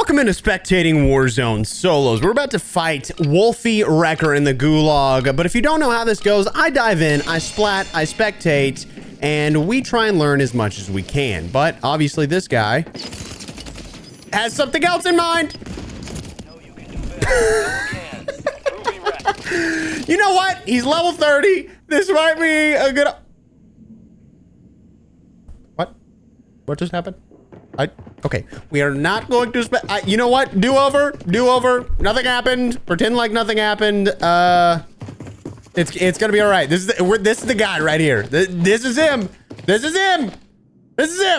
Welcome into Spectating Warzone solos. We're about to fight Wolfie Wrecker in the Gulag, but if you don't know how this goes, I dive in, I splat, I spectate, and we try and learn as much as we can. But obviously this guy has something else in mind. You know what? He's level 30. This might be a good... What just happened? Okay, we are not going to you know what? Do over. Nothing happened. Pretend like nothing happened. It's gonna be all right. This is the guy right here. This is him. This is him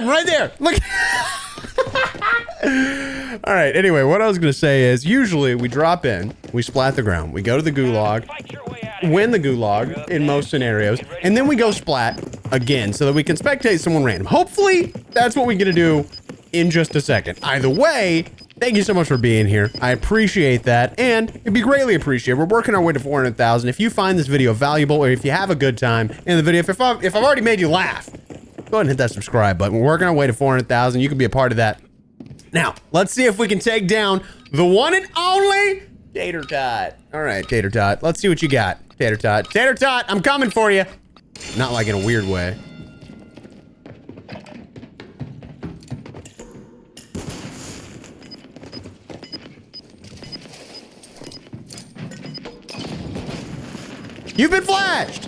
right there. Look. All right. Anyway, what I was gonna say is usually we drop in, we splat the ground, we go to the gulag, win the gulag in most scenarios, and then we go splat again so that we can spectate someone random. Hopefully that's what we're gonna do in just a second. Either way, thank you so much for being here. I appreciate that, and it'd be greatly appreciated. We're working our way to 400,000. If you find this video valuable, or if you have a good time in the video, if I've already made you laugh, go ahead and hit that subscribe button. We're working our way to 400,000. You can be a part of that. Now, let's see if we can take down the one and only Tater Tot. All right, Tater Tot. Let's see what you got, Tater Tot. Tater Tot, I'm coming for you. Not like in a weird way. You've been flashed.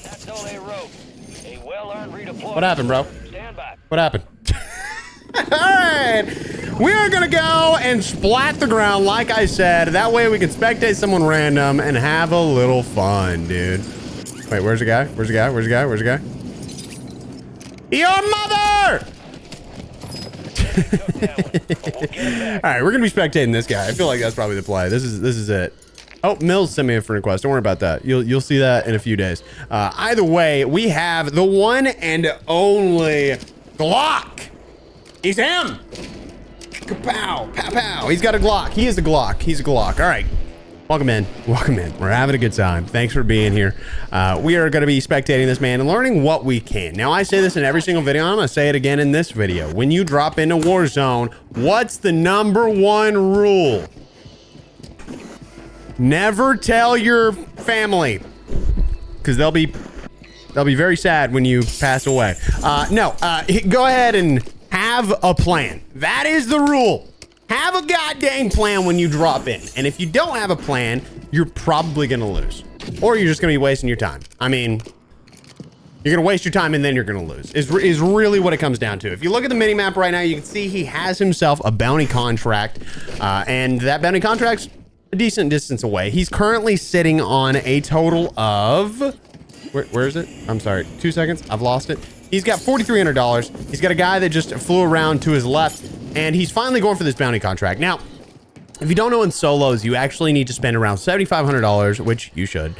That's all they wrote. A well-earned redeployment. What happened, bro? Stand by. What happened? All right, we are gonna go and splat the ground like I said. That way we can spectate someone random and have a little fun, dude. Wait, where's the guy? Where's the guy? Where's the guy? Where's the guy? Your mother! All right, we're gonna be spectating this guy. I feel like that's probably the play. This is it. Oh, Mills sent me a friend request. Don't worry about that. You'll see that in a few days. Either way, we have the one and only Glock. He's him. Kapow, pow, pow. He's got a Glock. He is a Glock. He's a Glock. All right. Welcome in. Welcome in. We're having a good time. Thanks for being here. We are going to be spectating this man and learning what we can. Now, I say this in every single video. I'm going to say it again in this video. When you drop into Warzone, what's the #1 rule? Never tell your family, because they'll be very sad when you pass away. Go ahead and have a plan. That is the rule. Have a goddamn plan when you drop in. And if you don't have a plan, you're probably going to lose. Or you're just going to be wasting your time. I mean, you're going to waste your time and then you're going to lose. Is really what it comes down to. If you look at the minimap right now, you can see he has himself a bounty contract. And that bounty contract's a decent distance away. He's currently sitting on a total of... Where is it? I'm sorry. 2 seconds. I've lost it. He's got $4,300. He's got a guy that just flew around to his left, and he's finally going for this bounty contract. Now, if you don't know, in solos, you actually need to spend around $7,500, which you should.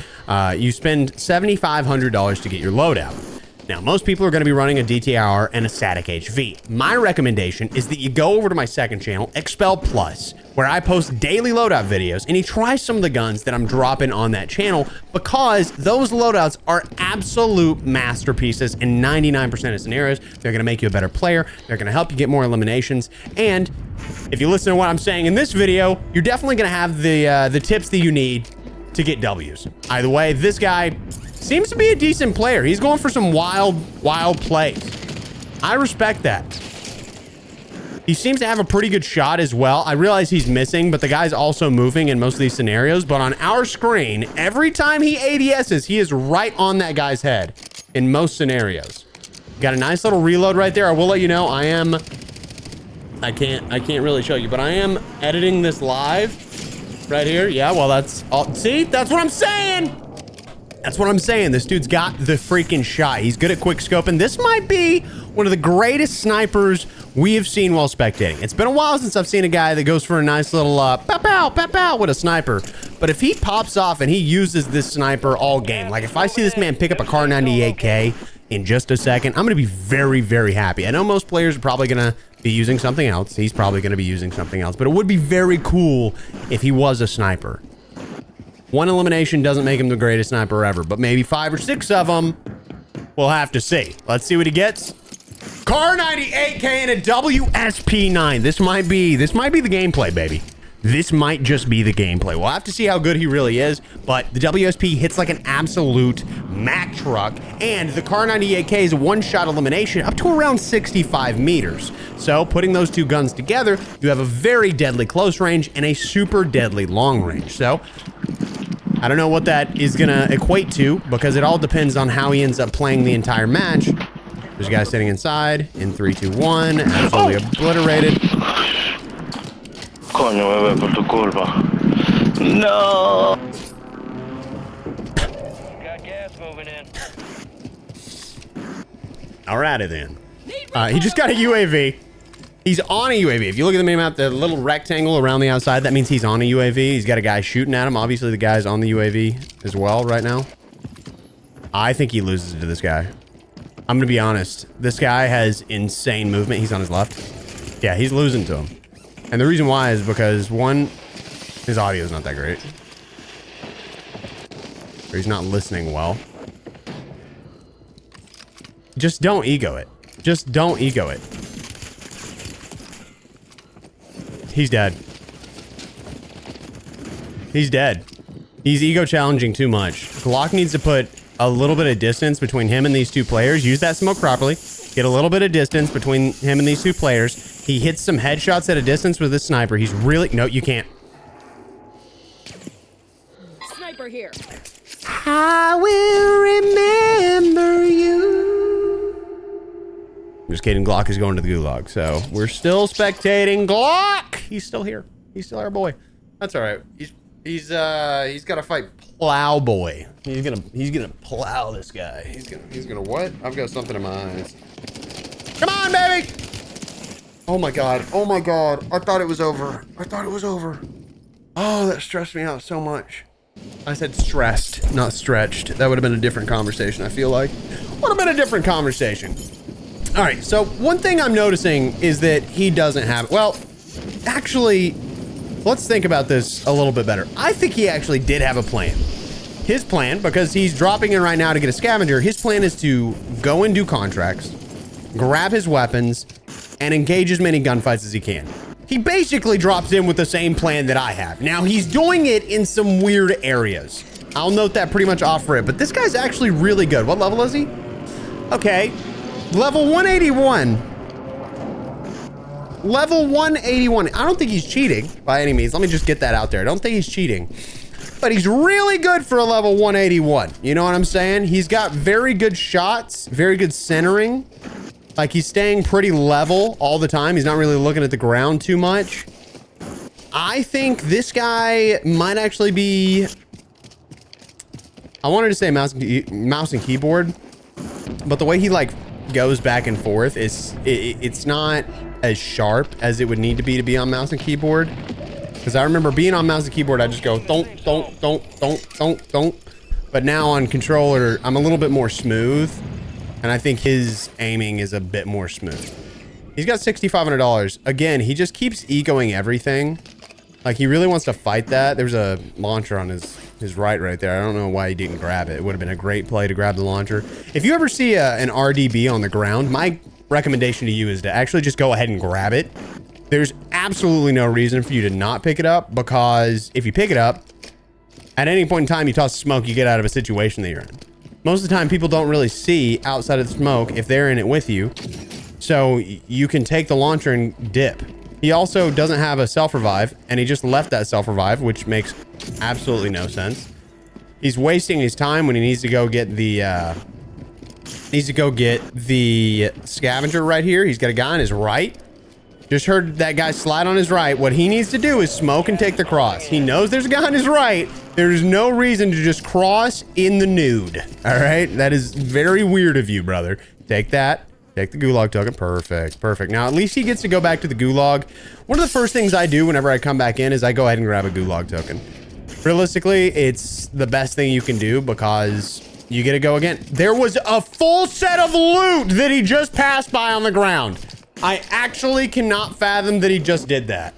You spend $7,500 to get your loadout. Now, most people are going to be running a DTR and a static HV. My recommendation is that you go over to my second channel, Expel Plus, where I post daily loadout videos, and you try some of the guns that I'm dropping on that channel, because those loadouts are absolute masterpieces in 99% of scenarios. They're going to make you a better player. They're going to help you get more eliminations. And if you listen to what I'm saying in this video, you're definitely going to have the tips that you need to get W's. Either way, this guy seems to be a decent player. He's going for some wild plays. I respect that. He seems to have a pretty good shot as well. I realize he's missing, but the guy's also moving in most of these scenarios. But on our screen, every time he ADSs, he is right on that guy's head in most scenarios. Got a nice little reload right there. I will let you know I can't really show you, but I am editing this live right here. Yeah, well, that's all. See, that's what I'm saying. That's what I'm saying. This dude's got the freaking shot. He's good at quick scoping. This might be one of the greatest snipers we have seen while spectating. It's been a while since I've seen a guy that goes for a nice little pow pow with a sniper. But if he pops off and he uses this sniper all game, like if I see this man pick up a Car 98K in just a second, I'm going to be very, very happy. I know most players are probably going to be using something else. He's probably going to be using something else, but it would be very cool if he was a sniper. One elimination doesn't make him the greatest sniper ever, but maybe 5 or 6 of them, we'll have to see. Let's see what he gets. Car 98K and a WSP9. This might be the gameplay, baby. This might just be the gameplay. We'll have to see how good he really is, but the WSP hits like an absolute Mack truck, and the Car 98K is a one-shot elimination up to around 65 meters. So putting those two guns together, you have a very deadly close range and a super deadly long range. So I don't know what that is gonna equate to, because it all depends on how he ends up playing the entire match. There's a guy sitting inside in 3, 2, 1, absolutely obliterated. Coño, bebé, por tu culpa. No. Got gas moving in. Alrighty then. He just got a UAV. He's on a UAV. If you look at the minimap, the little rectangle around the outside, that means he's on a UAV. He's got a guy shooting at him. Obviously, the guy's on the UAV as well right now. I think he loses to this guy. I'm going to be honest. This guy has insane movement. He's on his left. Yeah, he's losing to him. And the reason why is because, one, his audio is not that great. Or he's not listening well. Just don't ego it. Just don't ego it. He's dead. He's dead. He's ego challenging too much. Glock needs to put a little bit of distance between him and these two players. Use that smoke properly. Get a little bit of distance between him and these two players. He hits some headshots at a distance with his sniper. He's really... No, you can't. Sniper here. I will remember you. I'm just kidding. Glock is going to the gulag. So we're still spectating Glock. He's still here. He's still our boy. That's all right. He's got to fight Plowboy. He's gonna plow this guy. He's gonna what? I've got something in my eyes. Come on, baby. Oh my god. Oh my god. I thought it was over. I thought it was over. Oh, that stressed me out so much. I said stressed, not stretched. That would have been a different conversation, I feel like. Would have been a different conversation. All right, so one thing I'm noticing is that he doesn't have... Well, actually, let's think about this a little bit better. I think he actually did have a plan. His plan, because he's dropping in right now to get a scavenger, his plan is to go and do contracts, grab his weapons, and engage as many gunfights as he can. He basically drops in with the same plan that I have. Now, he's doing it in some weird areas. I'll note that pretty much off rip, but this guy's actually really good. What level is he? Okay, level 181. Level 181. I don't think he's cheating by any means. Let me just get that out there. I don't think he's cheating, but he's really good for a level 181. You know what I'm saying? He's got very good shots, very good centering. Like, he's staying pretty level all the time. He's not really looking at the ground too much. I think this guy might actually be... I wanted to say mouse and keyboard, but the way he, like, goes back and forth is... It's not as sharp as it would need to be on mouse and keyboard. Because I remember being on mouse and keyboard, I just go, don't. But now on controller, I'm a little bit more smooth. And I think his aiming is a bit more smooth. He's got $6,500. Again, he just keeps egoing everything. Like, he really wants to fight that. There's a launcher on his right there. I don't know why he didn't grab it. It would have been a great play to grab the launcher. If you ever see an RDB on the ground, my recommendation to you is to actually just go ahead and grab it. There's absolutely no reason for you to not pick it up, because if you pick it up, at any point in time you toss smoke, you get out of a situation that you're in. Most of the time, people don't really see outside of the smoke if they're in it with you. So you can take the launcher and dip. He also doesn't have a self-revive, and he just left that self-revive, which makes absolutely no sense. He's wasting his time when he needs to go get the scavenger right here. He's got a guy on his right. Just heard that guy slide on his right. What he needs to do is smoke and take the cross. He knows there's a guy on his right. There's no reason to just cross in the nude. All right? That is very weird of you, brother. Take that. Take the gulag token. Perfect. Perfect. Now, at least he gets to go back to the gulag. One of the first things I do whenever I come back in is I go ahead and grab a gulag token. Realistically, it's the best thing you can do because you get to go again. There was a full set of loot that he just passed by on the ground. I actually cannot fathom that he just did that.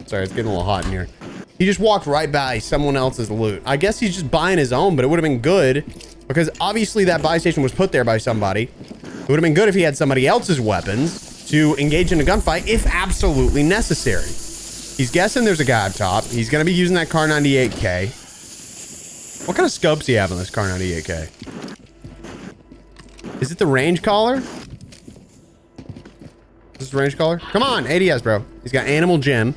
Sorry, it's getting a little hot in here. He just walked right by someone else's loot. I guess he's just buying his own, but it would have been good because obviously that buy station was put there by somebody. It would have been good if he had somebody else's weapons to engage in a gunfight if absolutely necessary. He's guessing there's a guy up top. He's going to be using that Kar 98K. What kind of scopes do you have on this Kar 98K? Is it the range collar? Is this the range collar? Come on, ADS, bro. He's got animal gem.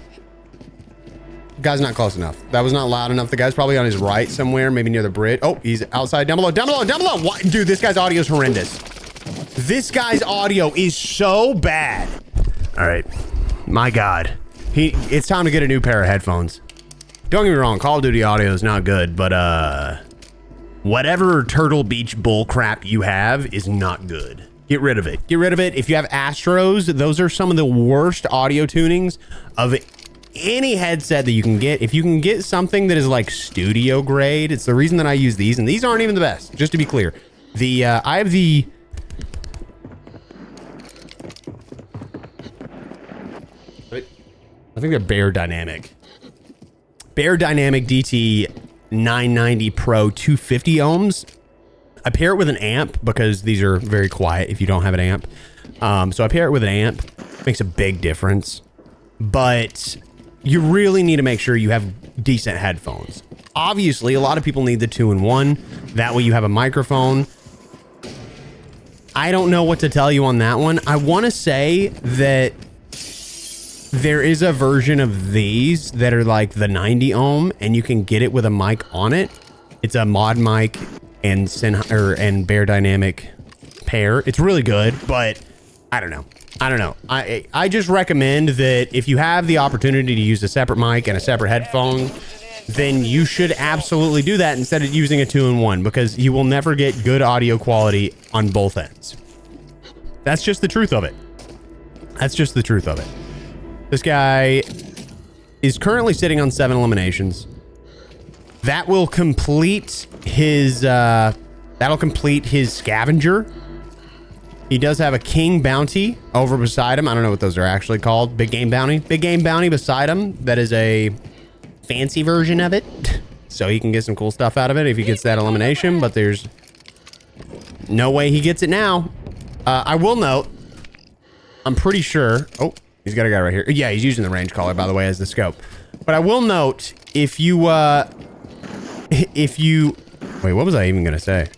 Guy's not close enough. That was not loud enough. The guy's probably on his right somewhere, maybe near the bridge. Oh, he's outside. Down below, down below, down below. What? Dude, this guy's audio is horrendous. This guy's audio is so bad. All right. My God. It's time to get a new pair of headphones. Don't get me wrong, Call of Duty audio is not good, but whatever Turtle Beach bull crap you have is not good. Get rid of it. Get rid of it. If you have Astros, those are some of the worst audio tunings of any headset that you can get. If you can get something that is like studio grade, it's the reason that I use these, and these aren't even the best, just to be clear. I have the I think they're Bear Dynamic DT 990 Pro 250 ohms. I pair it with an amp because these are very quiet if you don't have an amp. So I pair it with an amp. Makes a big difference. But you really need to make sure you have decent headphones. Obviously, a lot of people need the 2-in-1. That way you have a microphone. I don't know what to tell you on that one. I want to say that there is a version of these that are like the 90 ohm and you can get it with a mic on it. It's a mod mic and Bear Dynamic pair. It's really good, but I don't know. I just recommend that if you have the opportunity to use a separate mic and a separate headphone, then you should absolutely do that instead of using a 2-in-1 because you will never get good audio quality on both ends. That's just the truth of it. That's just the truth of it. This guy is currently sitting on 7 eliminations. That will complete his scavenger. He does have a king bounty over beside him. I don't know what those are actually called. Big game bounty. Big game bounty beside him. That is a fancy version of it. So he can get some cool stuff out of it if he gets that elimination, but there's no way he gets it now. I will note, I'm pretty sure. Oh, he's got a guy right here. Yeah, he's using the range collar, by the way, as the scope. But I will note, if you, wait, what was I even going to say?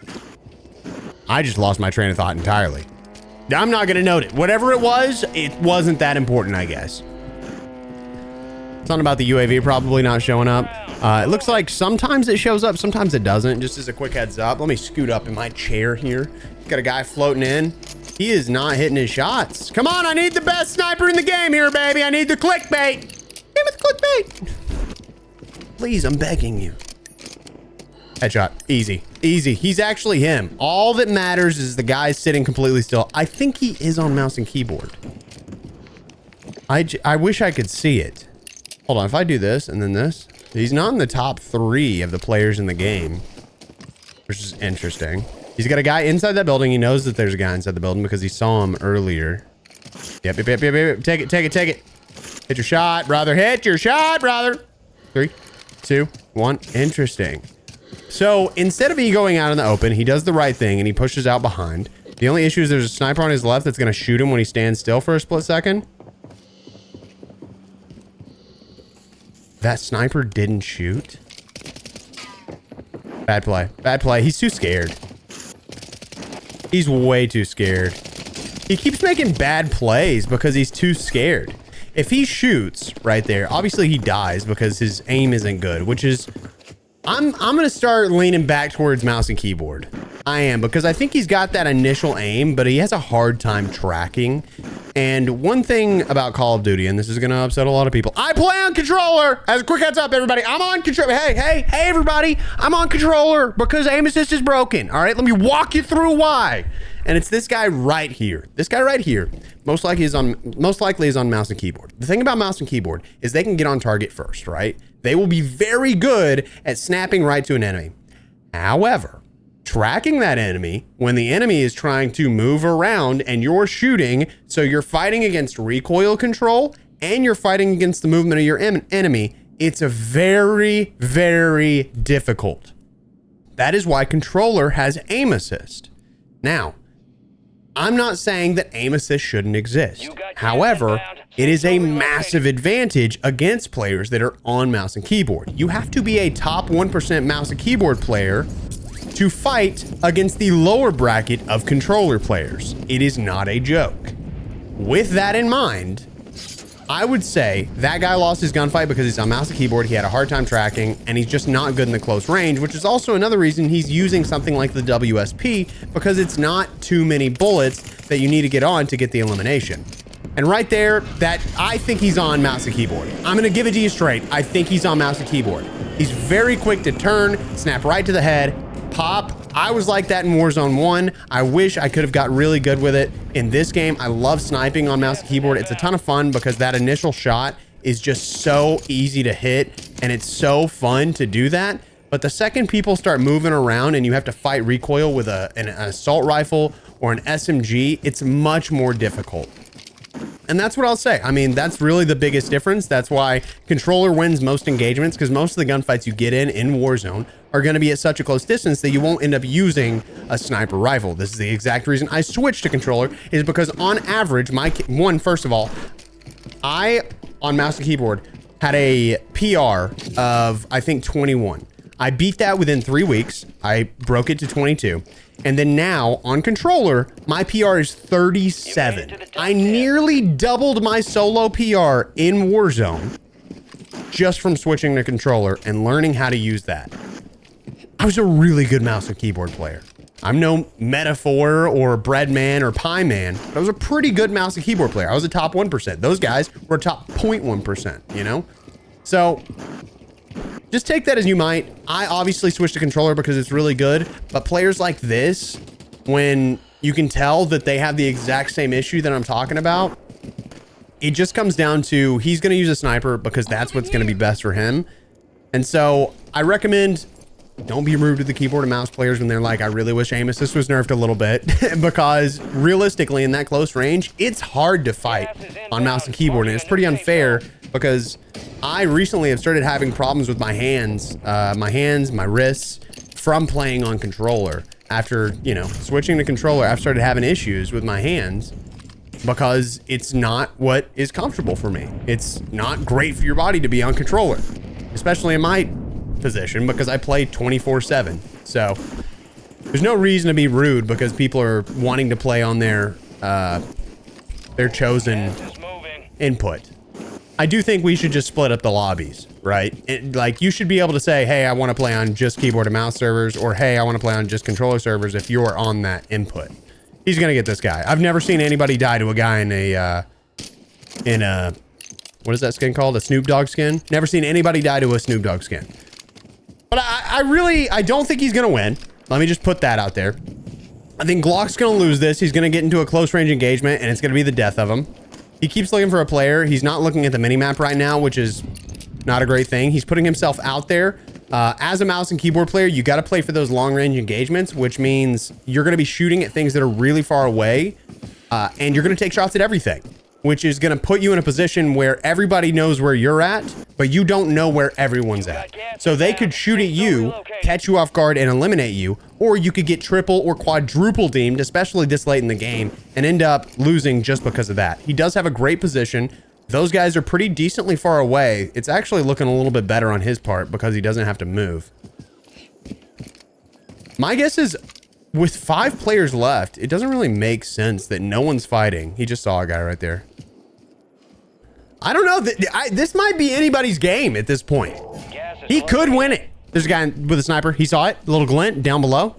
I just lost my train of thought entirely. I'm not going to note it. Whatever it wasn't that important, I guess. Something about the UAV probably not showing up. It looks like sometimes it shows up, sometimes it doesn't. Just as a quick heads up, let me scoot up in my chair here. Got a guy floating in. He is not hitting his shots. Come on, I need the best sniper in the game here, baby. I need the clickbait. Give me the clickbait. Please, I'm begging you. Headshot. Easy. Easy. He's actually him. All that matters is the guy sitting completely still. I think he is on mouse and keyboard. I wish I could see it. Hold on. If I do this and then this, he's not in the top 3 of the players in the game, which is interesting. He's got a guy inside that building. He knows that there's a guy inside the building because he saw him earlier. Yep. Take it. Hit your shot, brother. Hit your shot, brother. 3, 2, 1. Interesting. So instead of he going out in the open, he does the right thing and he pushes out behind. The only issue is there's a sniper on his left that's going to shoot him when he stands still for a split second. That sniper didn't shoot. Bad play. Bad play. He's too scared. He's way too scared. He keeps making bad plays because he's too scared. If he shoots right there, obviously he dies because his aim isn't good, which is... I'm going to start leaning back towards mouse and keyboard. I am, because I think he's got that initial aim, but he has a hard time tracking. And one thing about Call of Duty, and this is going to upset a lot of people, I play on controller. As a quick heads up, everybody, I'm on controller. Hey, everybody, I'm on controller because aim assist is broken. All right, let me walk you through why. And it's this guy right here. This guy right here, most likely is on mouse and keyboard. The thing about mouse and keyboard is they can get on target first, right? They will be very good at snapping right to an enemy. However, tracking that enemy when the enemy is trying to move around and you're shooting, so you're fighting against recoil control and you're fighting against the movement of your enemy, it's a very, very difficult. That is why controller has aim assist. Now, I'm not saying that aim assist shouldn't exist. However, it is a massive advantage against players that are on mouse and keyboard. You have to be a top 1% mouse and keyboard player to fight against the lower bracket of controller players. It is not a joke. With that in mind, I would say that guy lost his gunfight because he's on mouse and keyboard. He had a hard time tracking, and he's just not good in the close range, which is also another reason he's using something like the WSP, because it's not too many bullets that you need to get on to get the elimination. And right there, that I think he's on mouse and keyboard. I'm gonna give it to you straight. I think he's on mouse and keyboard. He's very quick to turn, snap right to the head, pop. I was like that in Warzone 1. I wish I could have got really good with it in this game. I love sniping on mouse and keyboard. It's a ton of fun because that initial shot is just so easy to hit, and it's so fun to do that. But the second people start moving around and you have to fight recoil with an assault rifle or an SMG, it's much more difficult. And that's what I'll say. I mean, that's really the biggest difference. That's why controller wins most engagements, because most of the gunfights you get in Warzone are going to be at such a close distance that you won't end up using a sniper rifle. This is the exact reason I switched to controller, is because on average, first of all, I, on mouse and keyboard, had a PR of, I think, 21. I beat that within 3 weeks. I broke it to 22. And then now on controller, my PR is 37. I nearly doubled my solo PR in Warzone just from switching to controller and learning how to use that. I was a really good mouse and keyboard player. I'm no metaphor or bread man or pie man, but I was a pretty good mouse and keyboard player. I was a top 1%. Those guys were top 0.1%, you know? So just take that as you might. I obviously switched to controller because it's really good, but players like this, when you can tell that they have the exact same issue that I'm talking about, it just comes down to he's going to use a sniper because that's what's going to be best for him. And so I recommend don't be rude to the keyboard and mouse players when they're like, I really wish aim assist was nerfed a little bit, because realistically in that close range, it's hard to fight on mouse and keyboard, and it's pretty unfair because I recently have started having problems with my hands, my wrists from playing on controller. After, you know, switching to controller, I've started having issues with my hands because it's not what is comfortable for me. It's not great for your body to be on controller, especially in my position because I play 24/7. So there's no reason to be rude because people are wanting to play on their chosen input. I do think we should just split up the lobbies, right? Like, you should be able to say, hey, I want to play on just keyboard and mouse servers, or hey, I want to play on just controller servers if you're on that input. He's going to get this guy. I've never seen anybody die to a guy in a, what is that skin called? A Snoop Dogg skin? Never seen anybody die to a Snoop Dogg skin. But I don't think he's going to win. Let me just put that out there. I think Glock's going to lose this. He's going to get into a close range engagement, and it's going to be the death of him. He keeps looking for a player. He's not looking at the minimap right now, which is not a great thing. He's putting himself out there. As a mouse and keyboard player, you got to play for those long range engagements, which means you're going to be shooting at things that are really far away, and you're going to take shots at everything, which is going to put you in a position where everybody knows where you're at, but you don't know where everyone's at. So they could shoot at you, catch you off guard, and eliminate you, or you could get triple or quadruple deemed, especially this late in the game, and end up losing just because of that. He does have a great position. Those guys are pretty decently far away. It's actually looking a little bit better on his part because he doesn't have to move. My guess is with 5 players left, it doesn't really make sense that no one's fighting. He just saw a guy right there. I don't know. This might be anybody's game at this point. He could win it. There's a guy with a sniper. He saw it. A little glint down below.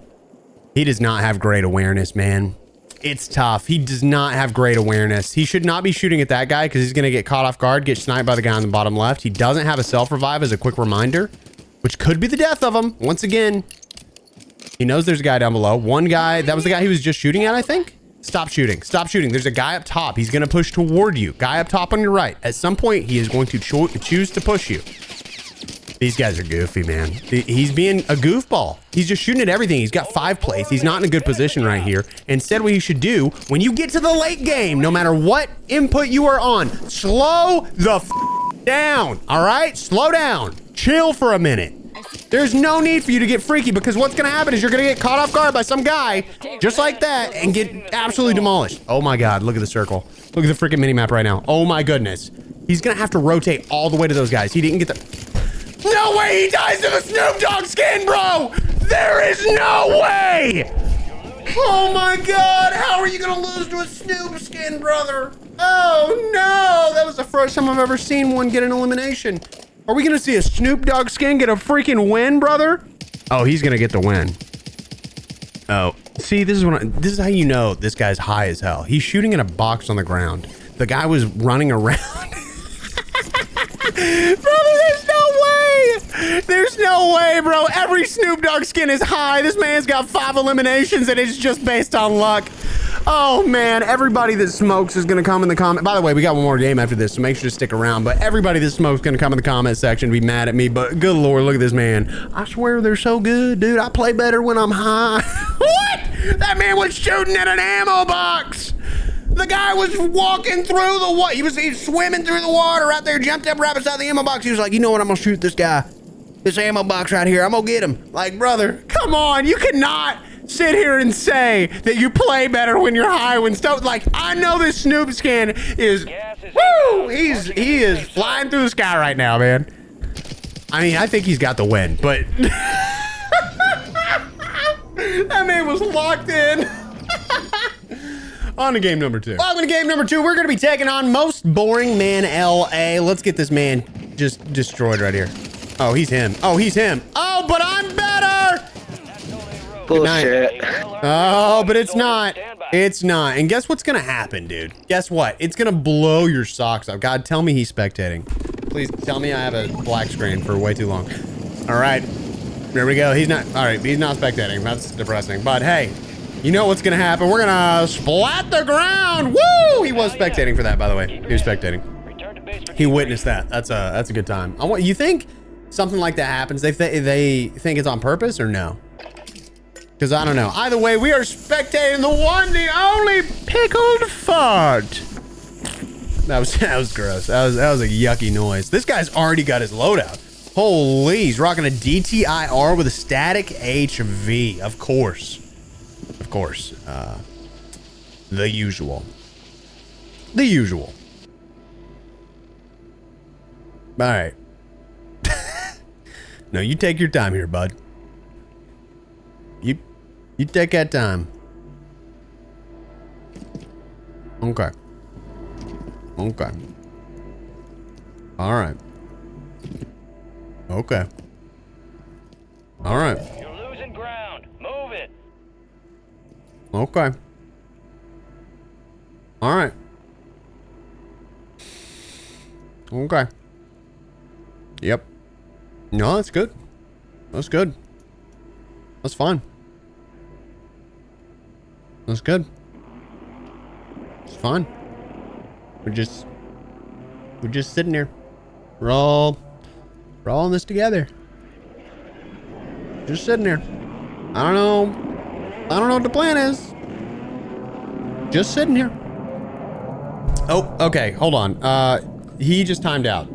He does not have great awareness, man. It's tough. He does not have great awareness. He should not be shooting at that guy because he's going to get caught off guard, get sniped by the guy on the bottom left. He doesn't have a self-revive as a quick reminder, which could be the death of him. Once again, he knows there's a guy down below. One guy, that was the guy he was just shooting at, I think. Stop shooting. Stop shooting. There's a guy up top. He's going to push toward you. Guy up top on your right. At some point, he is going to choose to push you. These guys are goofy, man. He's being a goofball. He's just shooting at everything. He's got 5 plays. He's not in a good position right here. Instead, what you should do when you get to the late game, no matter what input you are on, slow the down. All right? Slow down. Chill for a minute. There's no need for you to get freaky because what's gonna happen is you're gonna get caught off guard by some guy just like that and get absolutely demolished. Oh my God, look at the circle. Look at the freaking mini map right now. Oh my goodness. He's gonna have to rotate all the way to those guys. He didn't get the... No way he dies to the Snoop Dogg skin, bro! There is no way! Oh my God, how are you gonna lose to a Snoop skin, brother? Oh no, that was the first time I've ever seen one get an elimination. Are we gonna see a Snoop Dogg skin get a freaking win, brother? Oh, he's gonna get the win. Oh, see, this is how you know this guy's high as hell. He's shooting in a box on the ground. The guy was running around. Brother, there's no way. There's no way, bro. Every Snoop Dogg skin is high. This man's got 5 eliminations and it's just based on luck. Oh man, everybody that smokes is gonna come in the comment. By the way, we got one more game after this, so make sure to stick around. But everybody that smokes gonna come in the comment section and be mad at me. But good Lord, look at this man. I swear they're so good, dude. I play better when I'm high. What? That man was shooting at an ammo box. The guy was walking through the water. He was swimming through the water out there, jumped up right beside the ammo box. He was like, you know what? I'm gonna shoot this guy. This ammo box right here. I'm gonna get him. Like, brother, come on. You cannot sit here and say that you play better when you're high when stuff like I know this Snoop skin is woo! He is flying through the sky right now, man. I mean, I think he's got the win, but that man was locked in. On to game number 2. Welcome to game number 2. We're gonna be taking on Most Boring Man LA. Let's get this man just destroyed right here. Oh, he's him. Oh, he's him. Oh, but I'm better. Bullshit. Oh, but it's not. It's not. And guess what's gonna happen, dude? Guess what? It's gonna blow your socks off. God, tell me he's spectating. Please tell me I have a black screen for way too long. All right. There we go. He's not. All right. He's not spectating. That's depressing. But hey, you know what's gonna happen? We're gonna splat the ground. Woo! He was spectating for that, by the way. He was spectating. He witnessed that. That's a good time. You think something like that happens? They think it's on purpose or no? Because I don't know. Either way, we are spectating the one, the only pickled fart. That was gross. That was a yucky noise. This guy's already got his loadout. Holy, he's rocking a DTIR with a static HV. Of course. Of course. The usual. The usual. All right. No, you take your time here, bud. You take that time. Okay. Okay. All right. Okay. All right. You're losing ground. Move it. Okay. All right. Okay. Yep. No, that's good. That's good. That's fine. That's good. It's fine. We're just sitting here. We're all in this together. Just sitting here. I don't know what the plan is. Just sitting here. Oh, okay. Hold on. He just timed out.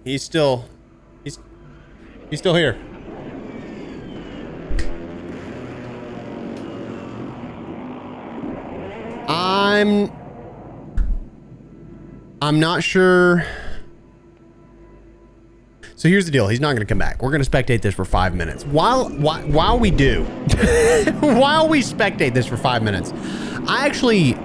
He's still here. I'm not sure. So here's the deal. He's not going to come back. We're going to spectate this for 5 minutes. While we do, while we spectate this for 5 minutes, I actually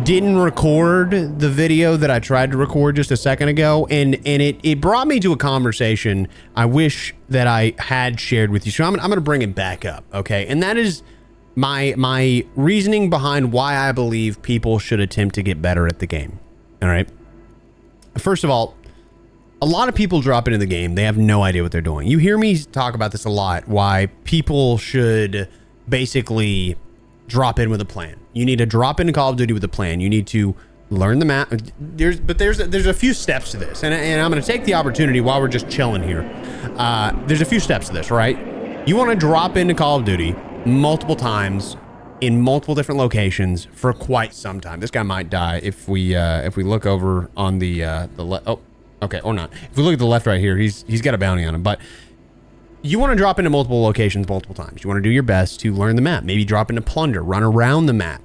didn't record the video that I tried to record just a second ago, and it brought me to a conversation I wish that I had shared with you. So I'm going to bring it back up, okay? And that is my reasoning behind why I believe people should attempt to get better at the game. All right. First of all, a lot of people drop into the game. They have no idea what they're doing. You hear me talk about this a lot, why people should basically drop in with a plan. You need to drop into Call of Duty with a plan. You need to learn the map. There's a few steps to this, and I'm going to take the opportunity while we're just chilling here. There's a few steps to this, right? You want to drop into Call of Duty multiple times in multiple different locations for quite some time. This guy might die if we look over on the left. Oh, okay, or not. If we look at the left right here, he's got a bounty on him. But you want to drop into multiple locations multiple times. You want to do your best to learn the map. Maybe drop into plunder, run around the map,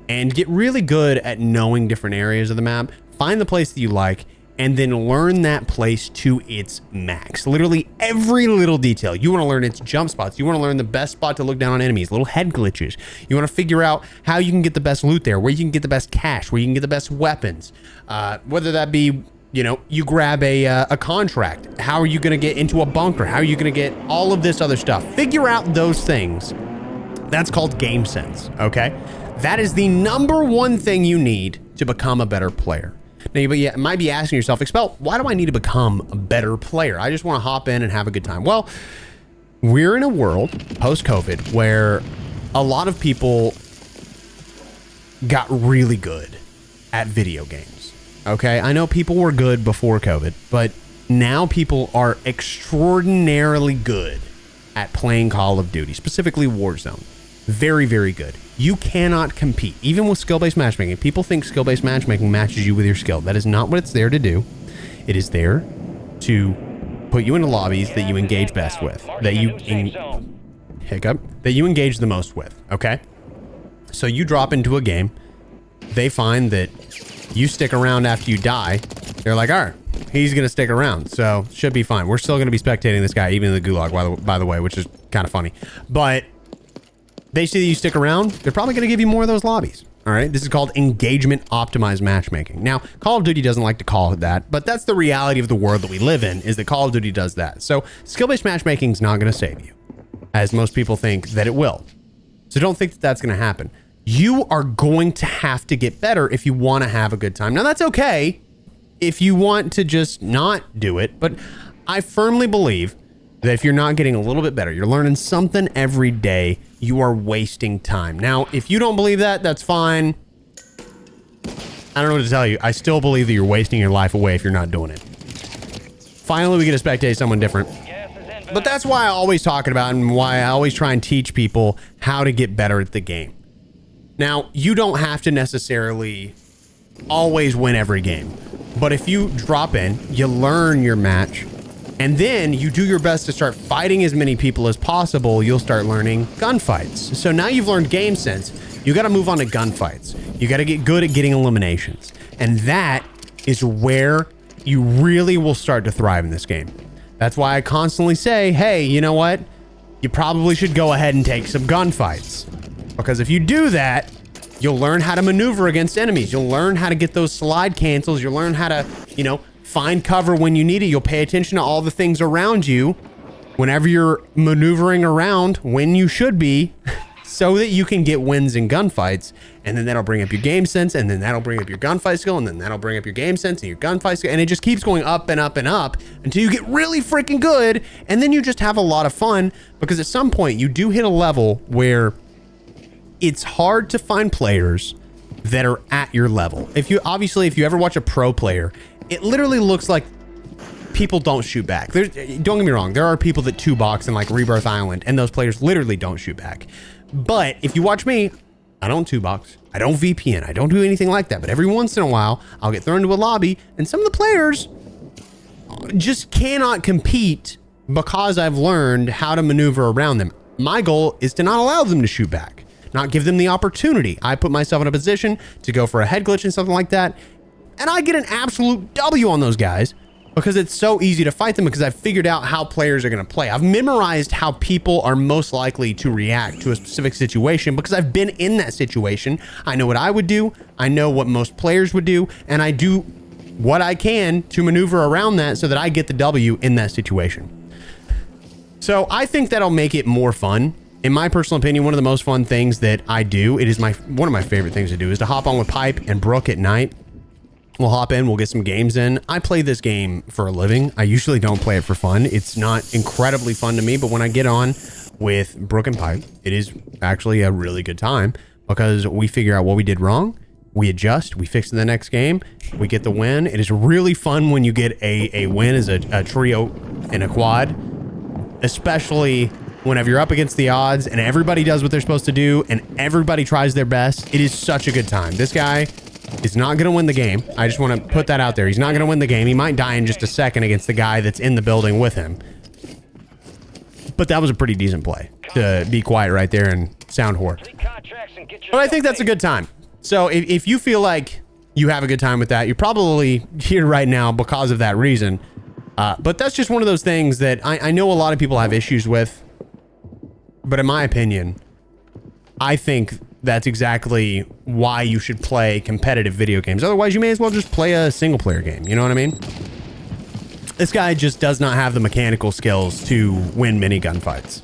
and get really good at knowing different areas of the map. Find the place that you like, and then learn that place to its max. Literally every little detail. You want to learn its jump spots. You want to learn the best spot to look down on enemies, little head glitches. You want to figure out how you can get the best loot there, where you can get the best cash, where you can get the best weapons. Whether that be, you know, you grab a contract. How are you going to get into a bunker? How are you going to get all of this other stuff? Figure out those things. That's called game sense, okay? That is the #1 thing you need to become a better player. Now, you might be asking yourself, Expel, why do I need to become a better player? I just want to hop in and have a good time. Well, we're in a world post-COVID where a lot of people got really good at video games. Okay, I know people were good before COVID, but now people are extraordinarily good at playing Call of Duty, specifically Warzone. Very, very good. You cannot compete, even with skill-based matchmaking. People think skill-based matchmaking matches you with your skill. That is not what it's there to do. It is there to put you into lobbies that you engage best with, that you engage the most with. Okay, so you drop into a game, they find that you stick around after you die. They're like, all right, he's gonna stick around, so should be fine. We're still gonna be spectating this guy, even in the gulag, by the way, which is kind of funny, but. They see that you stick around, they're probably going to give you more of those lobbies. All right. This is called engagement optimized matchmaking. Now, Call of Duty doesn't like to call it that, but that's the reality of the world that we live in, is that Call of Duty does that. So skill-based matchmaking is not going to save you, as most people think that it will. So don't think that that's going to happen. You are going to have to get better if you want to have a good time. Now, that's okay if you want to just not do it, but I firmly believe that if you're not getting a little bit better, you're learning something every day, you are wasting time. Now, if you don't believe that, that's fine. I don't know what to tell you. I still believe that you're wasting your life away if you're not doing it. Finally, we get to spectate someone different. But that's why I always talk about and why I always try and teach people how to get better at the game. Now, you don't have to necessarily always win every game. But if you drop in, you learn your match, and then you do your best to start fighting as many people as possible, you'll start learning gunfights. So now you've learned game sense. You got to move on to gunfights. You got to get good at getting eliminations. And that is where you really will start to thrive in this game. That's why I constantly say, hey, you know what? You probably should go ahead and take some gunfights. Because if you do that, you'll learn how to maneuver against enemies. You'll learn how to get those slide cancels. You'll learn how to, you know, find cover when you need it. You'll pay attention to all the things around you whenever you're maneuvering around when you should be, so that you can get wins in gunfights. And then that'll bring up your game sense, and then that'll bring up your gunfight skill, and then that'll bring up your game sense and your gunfight skill. And it just keeps going up and up and up until you get really freaking good. And then you just have a lot of fun, because at some point you do hit a level where it's hard to find players that are at your level. If you ever watch a pro player, it literally looks like people don't shoot back. Don't get me wrong. There are people that 2-box in like Rebirth Island, and those players literally don't shoot back. But if you watch me, I don't 2-box. I don't VPN. I don't do anything like that. But every once in a while, I'll get thrown into a lobby, and some of the players just cannot compete because I've learned how to maneuver around them. My goal is to not allow them to shoot back, not give them the opportunity. I put myself in a position to go for a head glitch and something like that, and I get an absolute W on those guys because it's so easy to fight them, because I've figured out how players are going to play. I've memorized how people are most likely to react to a specific situation because I've been in that situation. I know what I would do. I know what most players would do, and I do what I can to maneuver around that so that I get the W in that situation. So I think that'll make it more fun. In my personal opinion, one of the most fun things that I do, it is one of my favorite things to do, is to hop on with Pipe and Brooke at night. We'll hop in, we'll get some games in. I play this game for a living. I usually don't play it for fun. It's not incredibly fun to me, but when I get on with Brooke and Pipe, it is actually a really good time, because we figure out what we did wrong, we adjust, we fix in the next game, we get the win. It is really fun when you get a win as a trio in a quad, especially whenever you're up against the odds and everybody does what they're supposed to do and everybody tries their best, it is such a good time. This guy is not going to win the game. I just want to put that out there. He's not going to win the game. He might die in just a second against the guy that's in the building with him. But that was a pretty decent play to be quiet right there and sound whore. But I think that's a good time. So if you feel like you have a good time with that, you're probably here right now because of that reason. But that's just one of those things that I know a lot of people have issues with. But in my opinion, I think that's exactly why you should play competitive video games. Otherwise, you may as well just play a single player game. You know what I mean? This guy just does not have the mechanical skills to win many gunfights.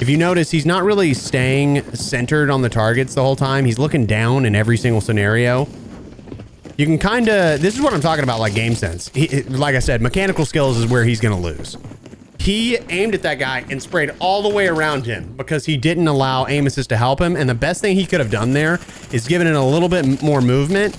If you notice, he's not really staying centered on the targets the whole time. He's looking down in every single scenario. You can kind of, this is what I'm talking about, like game sense. Like I said, mechanical skills is where he's going to lose. He aimed at that guy and sprayed all the way around him because he didn't allow aim assist to help him. And the best thing he could have done there is given it a little bit more movement.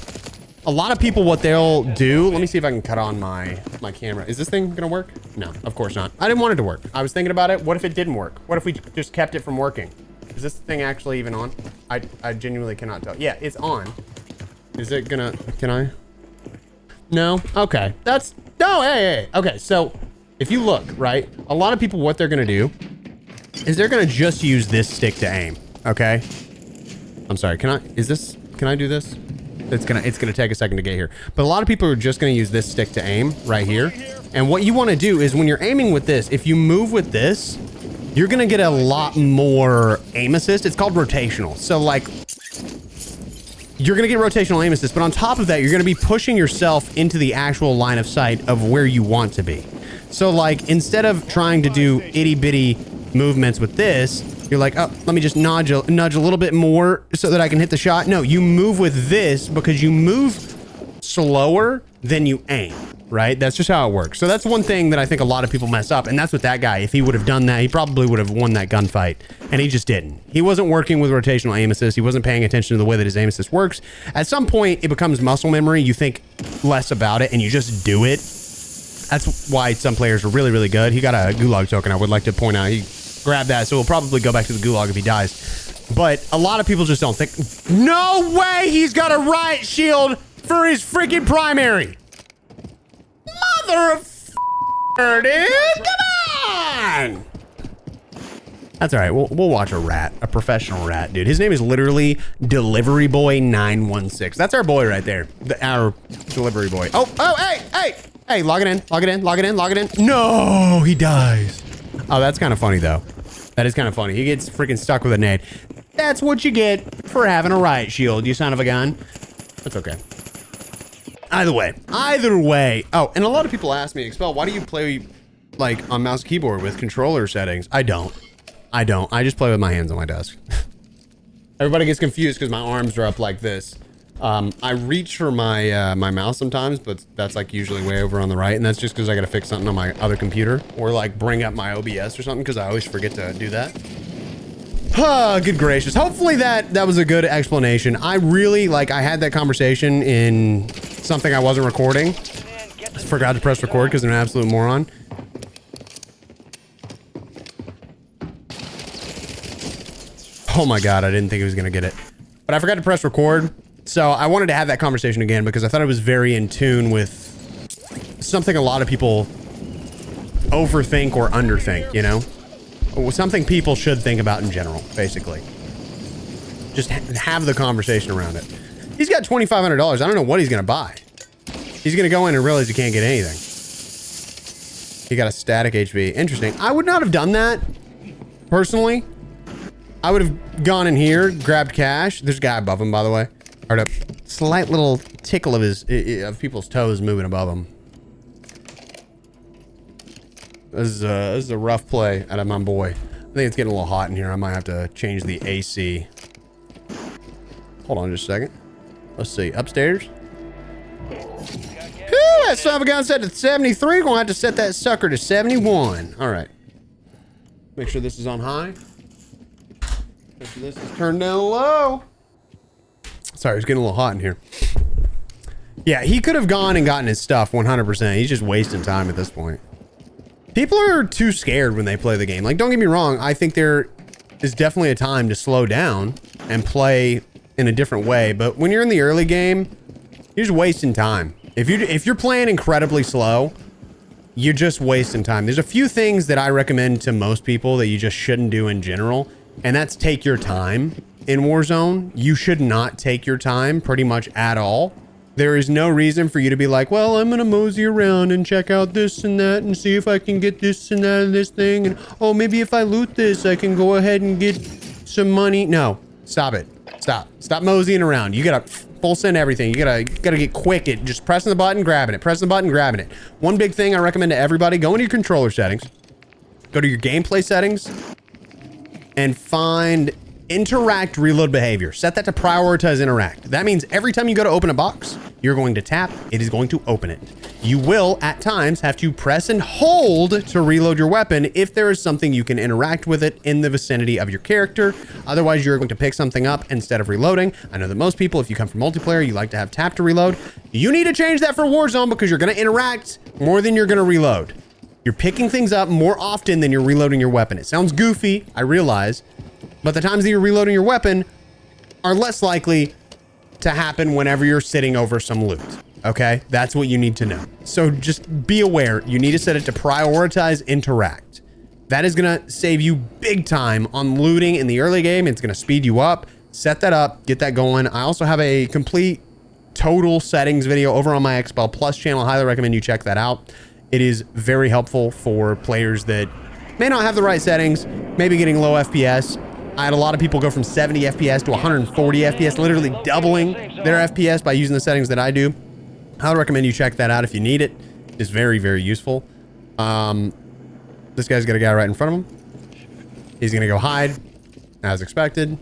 A lot of people, what they'll do, let me see if I can cut on my camera. Is this thing going to work? No, of course not. I didn't want it to work. I was thinking about it. What if it didn't work? What if we just kept it from working? Is this thing actually even on? I genuinely cannot tell. Yeah, it's on. Is it gonna, can I? No? Okay. That's, no, hey. Okay, so if you look, right, a lot of people, what they're gonna do is they're gonna just use this stick to aim, okay? I'm sorry, can I do this? It's gonna take a second to get here. But a lot of people are just gonna use this stick to aim right here. And what you wanna do is when you're aiming with this, if you move with this, you're gonna get a lot more aim assist. It's called rotational. So like, you're going to get rotational aim assist, but on top of that, you're going to be pushing yourself into the actual line of sight of where you want to be. So like, instead of trying to do itty bitty movements with this, you're like, oh, let me just nudge a little bit more so that I can hit the shot. No, you move with this because you move slower than you aim, right? That's just how it works. So that's one thing that I think a lot of people mess up. And that's what that guy, if he would have done that, he probably would have won that gunfight. And he just didn't. He wasn't working with rotational aim assist. He wasn't paying attention to the way that his aim assist works. At some point, it becomes muscle memory. You think less about it and you just do it. That's why some players are really, really good. He got a gulag token, I would like to point out. He grabbed that, so he'll probably go back to the gulag if he dies. But a lot of people just don't think, no way he's got a riot shield for his freaking primary. Mother of dude, come on. That's all right. We'll watch a professional rat, dude. His name is literally Delivery Boy 916. That's our boy right there. Our delivery boy. Oh, hey, log it in. No, he dies. Oh, that's kind of funny though. That is kind of funny. He gets freaking stuck with a nade. That's what you get for having a riot shield, you son of a gun. That's okay. Either way. Oh, and a lot of people ask me, Expel, why do you play like on mouse and keyboard with controller settings? I don't. I just play with my hands on my desk. Everybody gets confused because my arms are up like this. I reach for my my mouse sometimes, but that's like usually way over on the right, and that's just because I gotta fix something on my other computer or like bring up my OBS or something because I always forget to do that. Good gracious. Hopefully that was a good explanation. I really, like, I had that conversation in something I wasn't recording. I forgot to press record because I'm an absolute moron. Oh my God, I didn't think he was going to get it. But I forgot to press record. So I wanted to have that conversation again because I thought it was very in tune with something a lot of people overthink or underthink, you know? Something people should think about in general, basically. Just have the conversation around it. He's got $2,500. I don't know what he's going to buy. He's going to go in and realize he can't get anything. He got a static HP. Interesting. I would not have done that, personally. I would have gone in here, grabbed cash. There's a guy above him, by the way. Heard a slight little tickle of people's toes moving above him. This is a rough play out of my boy. I think it's getting a little hot in here. I might have to change the AC. Hold on just a second. Let's see. Upstairs. Whew, that son of a gun set to 73. Gonna have to set that sucker to 71. All right. Make sure this is on high. Make sure this is turned down low. Sorry, it's getting a little hot in here. Yeah, he could have gone and gotten his stuff 100%. He's just wasting time at this point. People are too scared when they play the game. Like, don't get me wrong. I think there is definitely a time to slow down and play in a different way. But when you're in the early game, you're just wasting time. If you're playing incredibly slow, you're just wasting time. There's a few things that I recommend to most people that you just shouldn't do in general, and that's take your time in Warzone. You should not take your time pretty much at all. There is no reason for you to be like, well, I'm gonna mosey around and check out this and that and see if I can get this and that and this thing, and oh, maybe if I loot this, I can go ahead and get some money. No, stop it. Stop moseying around. You gotta full send everything. You gotta get quick at just pressing the button, grabbing it, pressing the button, grabbing it. One big thing I recommend to everybody, go into your controller settings, go to your gameplay settings, and find interact reload behavior. Set that to prioritize interact. That means every time you go to open a box, you're going to tap, it is going to open it. You will at times have to press and hold to reload your weapon if there is something you can interact with it in the vicinity of your character. Otherwise, you're going to pick something up instead of reloading. I know that most people, if you come from multiplayer, you like to have tap to reload. You need to change that for Warzone because you're going to interact more than you're going to reload. You're picking things up more often than you're reloading your weapon. It sounds goofy, I realize, but the times that you're reloading your weapon are less likely to happen whenever you're sitting over some loot. Okay, that's what you need to know. So just be aware, you need to set it to prioritize interact. That is gonna save you big time on looting in the early game. It's gonna speed you up. Set that up, get that going. I also have a complete total settings video over on my Expel Plus channel. I highly recommend you check that out. It is very helpful for players that may not have the right settings, maybe getting low FPS. I had a lot of people go from 70 FPS to 140 FPS, literally doubling their FPS by using the settings that I do. I would recommend you check that out if you need it. It's very, very useful. This guy's got a guy right in front of him. He's gonna go hide, as expected.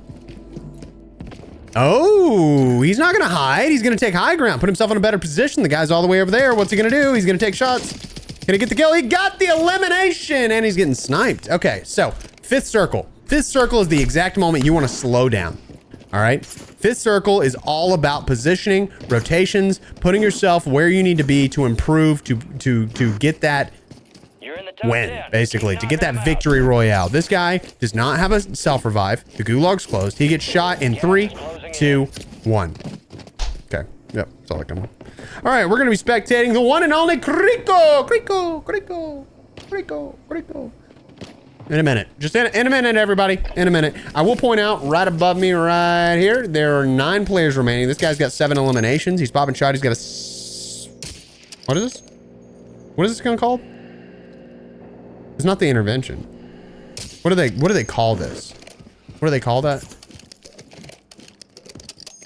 Oh, he's not gonna hide. He's gonna take high ground, put himself in a better position. The guy's all the way over there. What's he gonna do? He's gonna take shots. Gonna get the kill. He got the elimination, and he's getting sniped. Okay, so fifth circle. Fifth circle is the exact moment you want to slow down. All right. Fifth circle is all about positioning, rotations, putting yourself where you need to be to improve, to get that win, basically, to get that victory royale. This guy does not have a self-revive. The gulag's closed. He gets shot in 3, 2, 1. Okay. Yep. That's all I can do. All right. We're going to be spectating the one and only Crico. In a minute. Just in a minute, everybody. In a minute. I will point out right above me right here, there are 9 players remaining. This guy's got 7 eliminations. He's popping shot. He's got a... What is this? What is this gun called? It's not the intervention. What do they call this? What do they call that?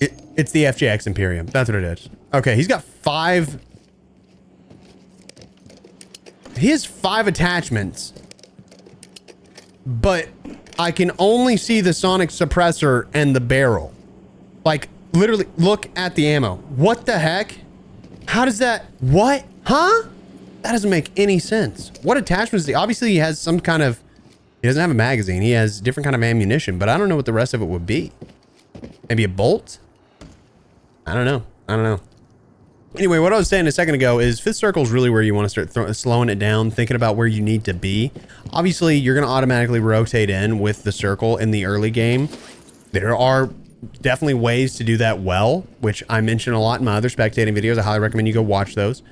It's the FJX Imperium. That's what it is. Okay, he's got 5... He has 5 attachments. But I can only see the sonic suppressor and the barrel. Like, literally, look at the ammo. What the heck? How does that... What? Huh? That doesn't make any sense. What attachments is he? Obviously, he has some kind of... He doesn't have a magazine. He has different kind of ammunition, but I don't know what the rest of it would be. Maybe a bolt? I don't know. Anyway, what I was saying a second ago is fifth circle is really where you want to start slowing it down, thinking about where you need to be. Obviously, you're going to automatically rotate in with the circle in the early game. There are definitely ways to do that well, which I mention a lot in my other spectating videos. I highly recommend you go watch those.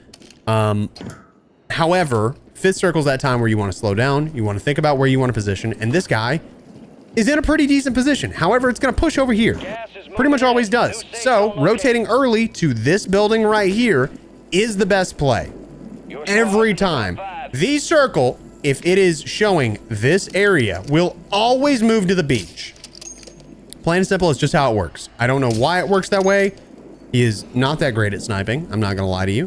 However, fifth circle is that time where you want to slow down. You want to think about where you want to position. And this guy is in a pretty decent position. However, it's going to push over here. Pretty much always does. So rotating early to this building right here is the best play. Every time. The circle, if it is showing this area, will always move to the beach. Plain and simple, it's just how it works. I don't know why it works that way. He is not that great at sniping. I'm not going to lie to you.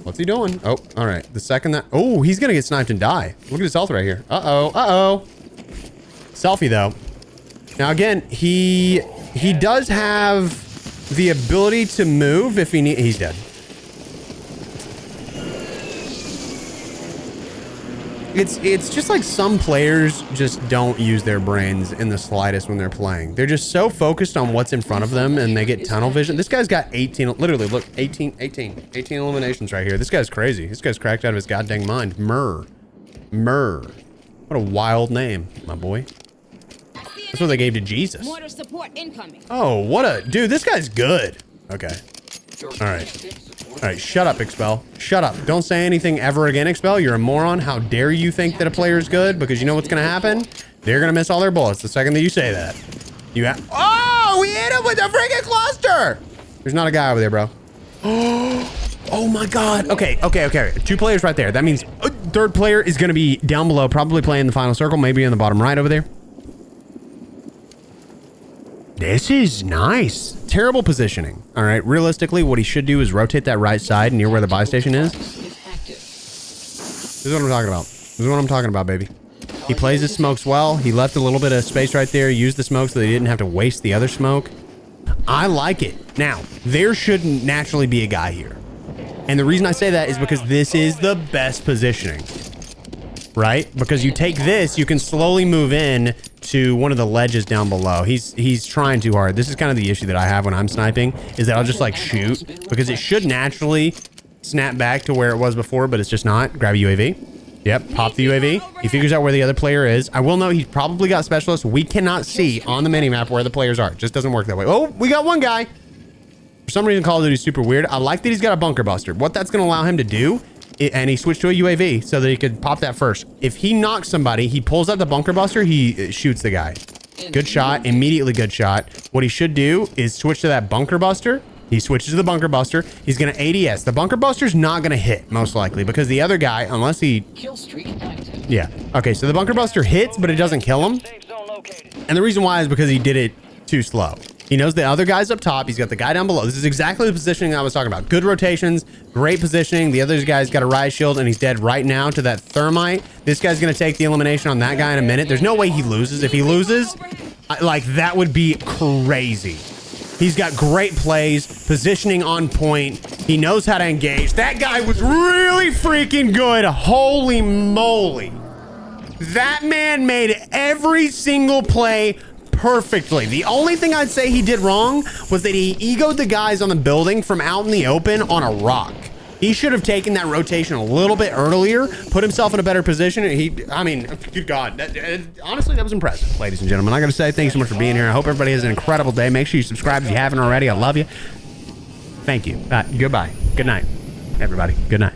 What's he doing? Oh, all right. The second that... Oh, he's going to get sniped and die. Look at his health right here. Uh-oh. Selfie, though. Now, again, he does have the ability to move if he he's dead. It's just like some players just don't use their brains in the slightest when they're playing. They're just so focused on what's in front of them and they get tunnel vision. This guy's got 18, literally, look, 18 eliminations right here. This guy's crazy. This guy's cracked out of his goddamn mind. Myrrh. What a wild name, my boy. That's what they gave to Jesus. Mortar support incoming. Oh, what a dude. This guy's good. Okay. All right. All right. Shut up, Expel. Shut up. Don't say anything ever again, Expel. You're a moron. How dare you think that a player is good? Because you know what's going to happen? They're going to miss all their bullets the second that you say that. You have. Oh, we hit him with a freaking cluster. There's not a guy over there, bro. Oh my God. Okay. 2 players right there. That means a third player is going to be down below, probably playing the final circle, maybe in the bottom right over there. This is nice. Terrible positioning. All right. Realistically, what he should do is rotate that right side near where the buy station is. This is what I'm talking about. This is what I'm talking about, baby. He plays his smokes well. He left a little bit of space right there, used the smoke so they didn't have to waste the other smoke. I like it. Now, there shouldn't naturally be a guy here. And the reason I say that is because this is the best positioning, right? Because you take this, you can slowly move in to one of the ledges down below. He's trying too hard. This is kind of the issue that I have when I'm sniping, is that I'll just like shoot because it should naturally snap back to where it was before, but it's just not. Grab a UAV. Yep, pop the UAV. He figures out where the other player is. I will note he's probably got specialists. We cannot see on the minimap where the players are. It just doesn't work that way. Oh, we got one guy. For some reason, Call of Duty is super weird. I like that he's got a bunker buster. What that's going to allow him to do, and he switched to a UAV so that he could pop that first. If he knocks somebody, he pulls out the bunker buster, he shoots the guy. Good shot, immediately good shot. What he should do is switch to that bunker buster. He switches to the bunker buster. He's going to ADS. The bunker buster's not going to hit, most likely, because the other guy, unless he... Kill streak active. Yeah. Okay, so the bunker buster hits, but it doesn't kill him. Safe zone located. And the reason why is because he did it too slow. He knows the other guy's up top. He's got the guy down below. This is exactly the positioning I was talking about. Good rotations, great positioning. The other guy's got a rise shield, and he's dead right now to that thermite. This guy's going to take the elimination on that guy in a minute. There's no way he loses. If he loses, like, that would be crazy. He's got great plays, positioning on point. He knows how to engage. That guy was really freaking good. Holy moly. That man made every single play perfectly. The only thing I'd say he did wrong was that he egoed the guys on the building from out in the open on a rock. He should have taken that rotation a little bit earlier, put himself in a better position. I mean, good God. Honestly, that was impressive, ladies and gentlemen. I got to say, thanks so much for being here. I hope everybody has an incredible day. Make sure you subscribe if you haven't already. I love you. Thank you. Goodbye. Good night, everybody. Good night.